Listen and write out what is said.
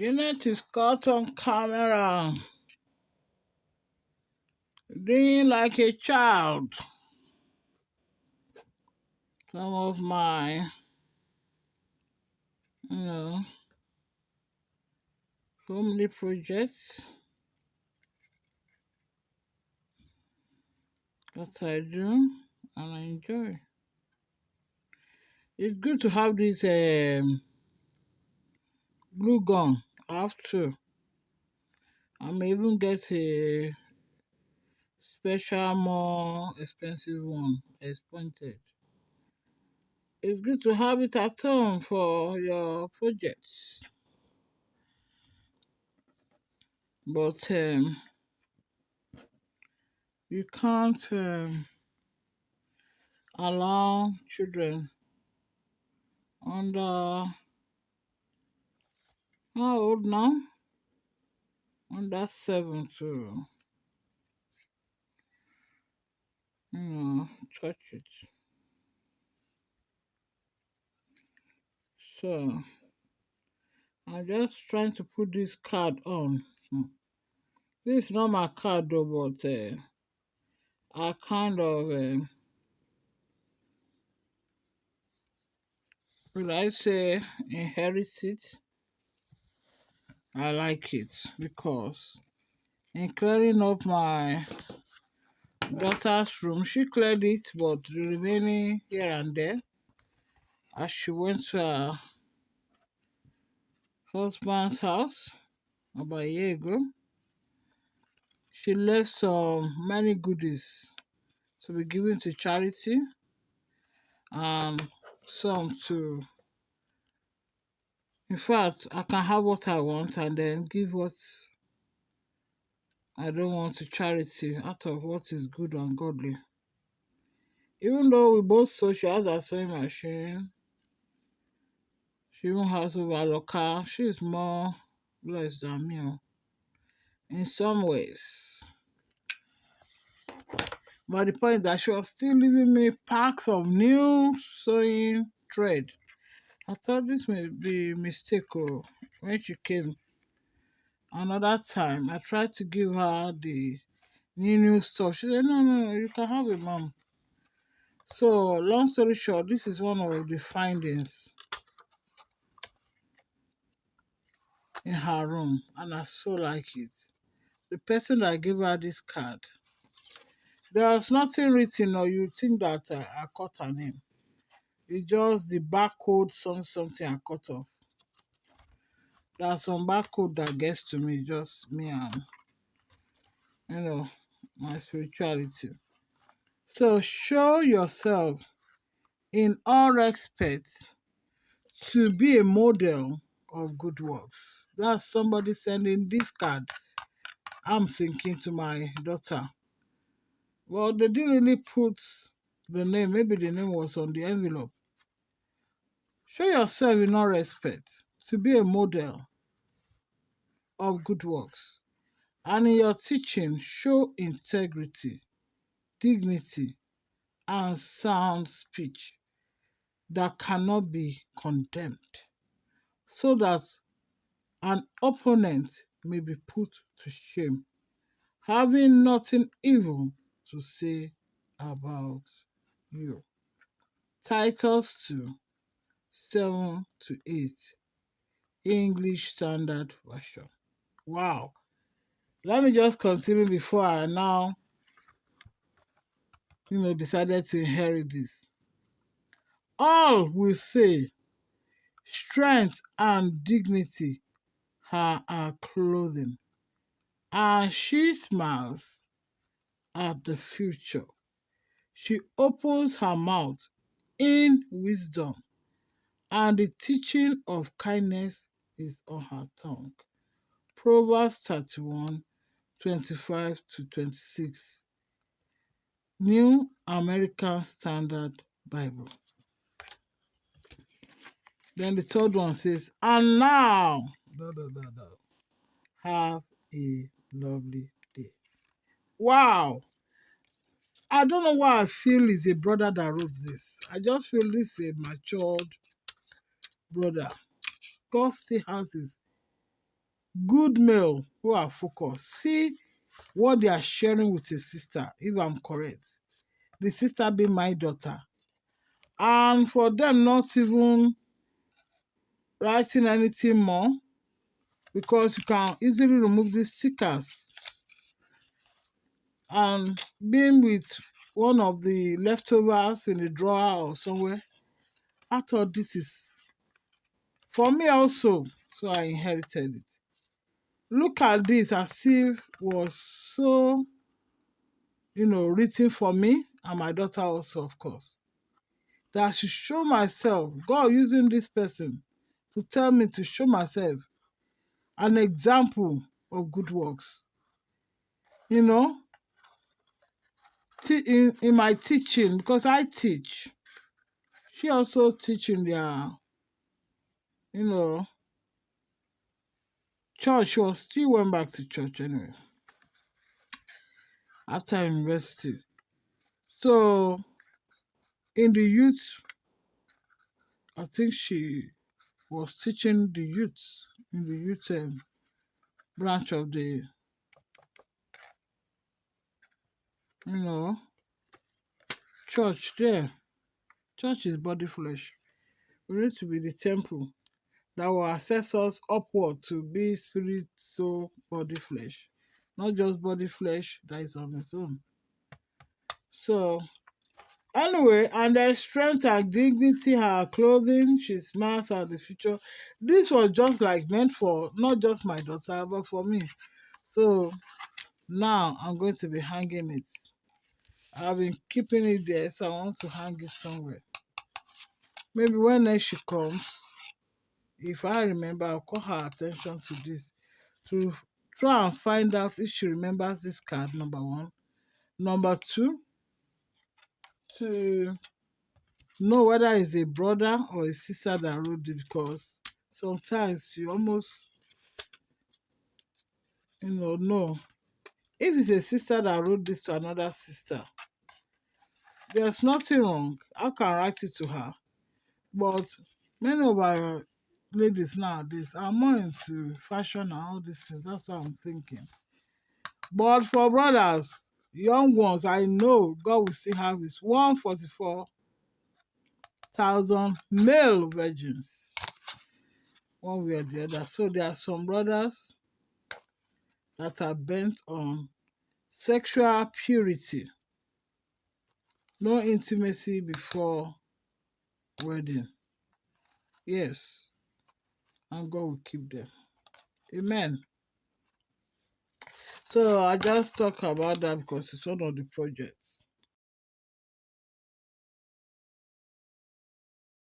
Janet is caught on camera, doing like a child. Some of my, family projects that I do and I enjoy. It's good to have this glue gun. I have to. I may even get a special, more expensive one, expointed. It's good to have it at home for your projects. But you can't allow children under, how old now? Under 7 to, touch it. So I'm just trying to put this card on. This is not my card though, but I kind of, will I say, inherit it. I like it because in clearing up my daughter's room, she cleared it, but the remaining here and there, as she went to her husband's house about a year ago, she left some many goodies to be given to charity and some to, in fact, I can have what I want and then give what I don't want to charity out of what is good and godly. Even though we both sew, she has a sewing machine, she even has a locker, she is more blessed than me in some ways. But the point is that she was still leaving me packs of new sewing thread. I thought this may be a mistake when she came. Another time, I tried to give her the new stuff. She said, no, you can have it, mom. So, long story short, this is one of the findings in her room, and I so like it. The person that gave her this card, there was nothing written, or you think that I cut her name. It's just the barcode, something I cut off. There's some barcode that gets to me, just me and, my spirituality. So show yourself in all respects to be a model of good works. That's somebody sending this card. I'm thinking to my daughter. Well, they didn't really put the name. Maybe the name was on the envelope. Show yourself in all respect to be a model of good works. And in your teaching, show integrity, dignity, and sound speech that cannot be condemned, so that an opponent may be put to shame, having nothing evil to say about you. Titus 2, 7-8, English Standard Version. Wow. Let me just continue before I now, decided to inherit this. All will say, strength and dignity are our clothing, and she smiles at the future. She opens her mouth in wisdom, and the teaching of kindness is on her tongue. Proverbs 31, 25-26. New American Standard Bible. Then the third one says, and now, have a lovely day. Wow! I don't know why I feel it's a brother that wrote this. I just feel this is a matured brother. God still has his good male who are focused. See what they are sharing with his sister, if I'm correct. The sister being my daughter. And for them not even writing anything more, because you can easily remove these stickers, and being with one of the leftovers in the drawer or somewhere. I thought this is for me also, so I inherited it. Look at this as if was so, written for me and my daughter also, of course. That I should show myself, God using this person to tell me to show myself an example of good works. You know, in my teaching, because I teach, she also teaching their, you know, church. She still went back to church anyway after university. So in the youth, I think she was teaching the youth in the youth branch of the, you know, church there. Church is body flesh. We need to be the temple that will assess us upward to be spirit, soul, body, flesh. Not just body flesh that is on its own. So, anyway, and their strength and dignity, her clothing, she smiles at the future. This was just like meant for not just my daughter, but for me. So, now I'm going to be hanging it. I've been keeping it there, so I want to hang it somewhere. Maybe when next she comes, if I remember, I'll call her attention to this to try and find out if she remembers this card, number one. Number two, to know whether it's a brother or a sister that wrote it, because sometimes you almost, know. If it's a sister that wrote this to another sister, there's nothing wrong. I can write it to her. But many of our ladies nowadays are more into fashion and all these things. That's what I'm thinking. But for brothers, young ones, I know God will still have his 144,000 male virgins, one way or the other. So there are some brothers that are bent on sexual purity, no intimacy before wedding. Yes, and God will keep them. Amen. So I just talk about that because it's one of the projects.